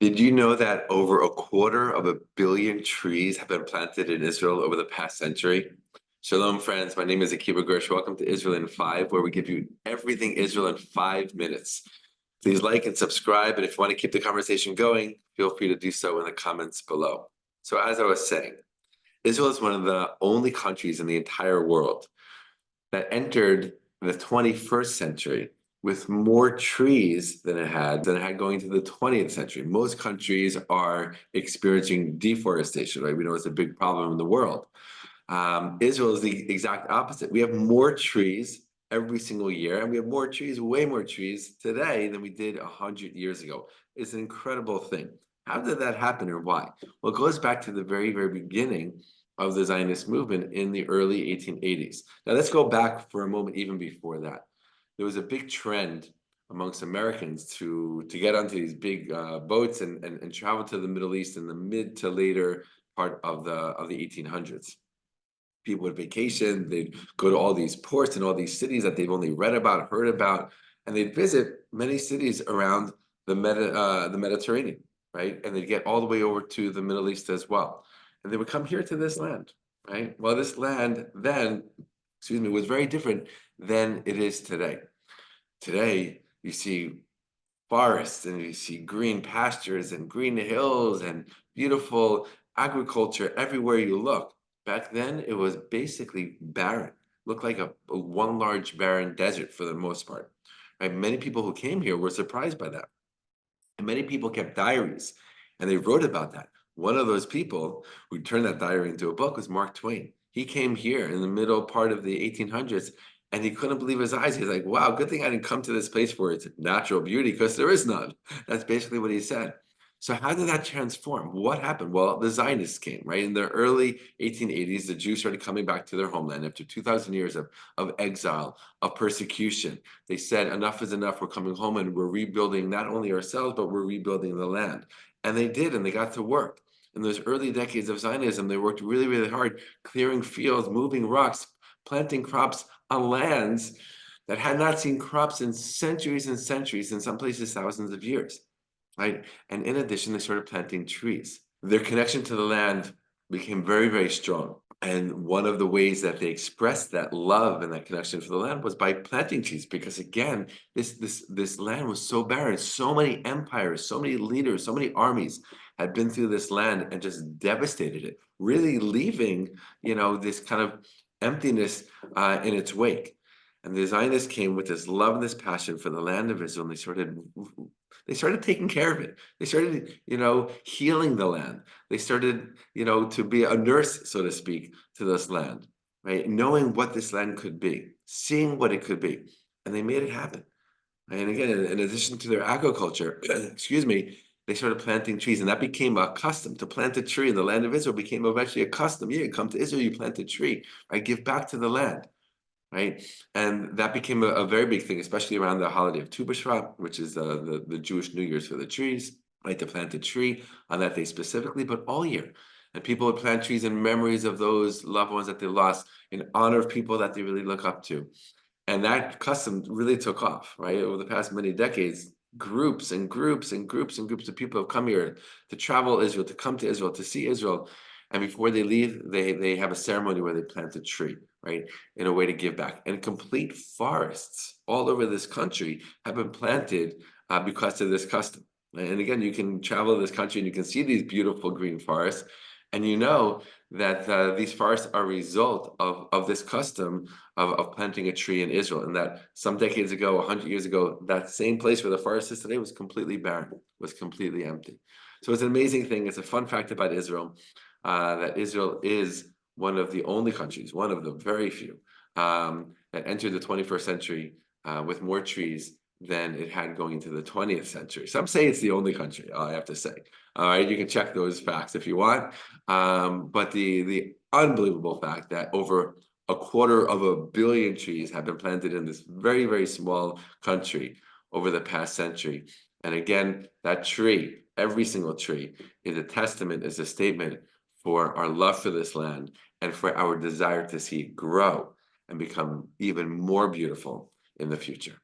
Did you know that over 250 million trees have been planted in Israel over the past century? Shalom, friends. My name is Akiva Gersh. Welcome to Israel in 5, where we give you everything Israel in 5 minutes. Please like and subscribe, and if you want to keep the conversation going, feel free to do so in the comments below. So as I was saying, Israel is one of the only countries in the entire world that entered the 21st century with more trees than it had going to the 20th century. Most countries are experiencing deforestation, right? We know it's a big problem in the world. Israel is the exact opposite. We have more trees every single year, and we have more trees, way more trees today than we did 100 years ago. It's an incredible thing. How did that happen, or why? Well, it goes back to the very, very beginning of the Zionist movement in the early 1880s. Now, let's go back for a moment even before that. There was a big trend amongst Americans to get onto these big boats and travel to the Middle East in the mid to later part of the 1800s. People would vacation, they'd go to all these ports and all these cities that they've only read about, heard about, and they'd visit many cities around the Mediterranean, right? And they'd get all the way over to the Middle East as well. And they would come here to this land, right? Well, this land then, was very different than it is today. Today, you see forests and you see green pastures and green hills and beautiful agriculture everywhere you look. Back then, it was basically barren. Looked like a one large barren desert for the most part. Right? Many people who came here were surprised by that. And many people kept diaries and they wrote about that. One of those people who turned that diary into a book was Mark Twain. He came here in the middle part of the 1800s and he couldn't believe his eyes. He's like, wow, good thing I didn't come to this place for its natural beauty because there is none. That's basically what he said. So how did that transform? What happened? Well, the Zionists came, right? In the early 1880s, the Jews started coming back to their homeland after 2,000 years of exile, of persecution. They said, enough is enough. We're coming home and we're rebuilding not only ourselves, but we're rebuilding the land. And they did, and they got to work. In those early decades of Zionism, they worked really, really hard, clearing fields, moving rocks, planting crops on lands that had not seen crops in centuries and centuries, in some places thousands of years. Right? And in addition, they started planting trees. Their connection to the land became very, very strong. And one of the ways that they expressed that love and that connection for the land was by planting trees, because again, this land was so barren. So many empires, so many leaders, so many armies had been through this land and just devastated it, really leaving, this kind of emptiness in its wake. And the Zionists came with this love and this passion for the land of Israel, and they started taking care of it. They started, healing the land. They started, to be a nurse, so to speak, to this land, right? Knowing what this land could be, seeing what it could be, and they made it happen. And again, in addition to their agriculture, they started planting trees, and that became a custom. To plant a tree in the land of Israel became eventually a custom. Yeah, you come to Israel, you plant a tree, right? Give back to the land. Right, and that became a very big thing, especially around the holiday of Tu B'Shvat, which is the Jewish New Year's for the trees. Right, to plant a tree on that day specifically, but all year. And people would plant trees in memories of those loved ones that they lost, in honor of people that they really look up to. And that custom really took off, right? Over the past many decades, groups and groups and groups and groups of people have come here to travel Israel, to come to Israel, to see Israel. And before they leave, they have a ceremony where they plant a tree, right, in a way to give back. And complete forests all over this country have been planted because of this custom. And again, you can travel this country and you can see these beautiful green forests, and you know that these forests are a result of this custom of planting a tree in Israel. And that some decades ago, 100 years ago, that same place where the forest is today was completely barren, was completely empty. So it's an amazing thing. It's a fun fact about Israel, that Israel is one of the only countries, one of the very few, that entered the 21st century with more trees than it had going into the 20th century. Some say it's the only country, I have to say. All right, you can check those facts if you want. But the unbelievable fact that over 250 million trees have been planted in this very, very small country over the past century. And again, that tree, every single tree, is a testament, is a statement for our love for this land and for our desire to see it grow and become even more beautiful in the future.